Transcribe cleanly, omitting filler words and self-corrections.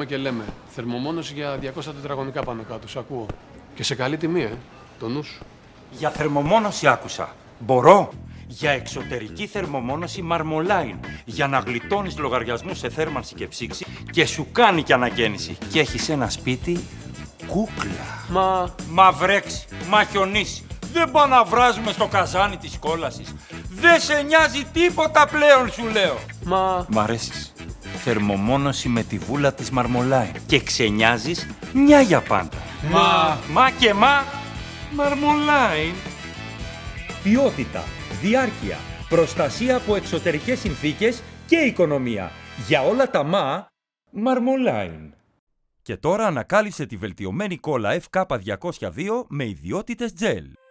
κάθομαι και λέμε. Θερμομόνωση για 200 τετραγωνικά πάνω κάτω. Σ' ακούω. Και σε καλή τιμή, το νου σου. Για θερμομόνωση άκουσα. Μπορώ. Για εξωτερική θερμομόνωση Marmoline. Για να γλιτώνεις λογαριασμούς σε θέρμανση και ψήξη και σου κάνει και αναγέννηση. Και έχεις ένα σπίτι κούκλα. Μα βρέξει, μα χιονίσει. Δεν πάω να βράζουμε στο καζάνι της κόλασης. Δεν σε νοιάζει τίποτα πλέον, σου λέω. Μ' αρέσεις. Θερμομόνωση με τη βούλα της Marmoline. Και ξενιάζεις μια για πάντα. Μα και μα Marmoline. Ποιότητα, διάρκεια, προστασία από εξωτερικές συνθήκες και οικονομία. Για όλα τα Marmoline. Και τώρα ανακάλυψε τη βελτιωμένη κόλλα FK202 με ιδιότητες gel.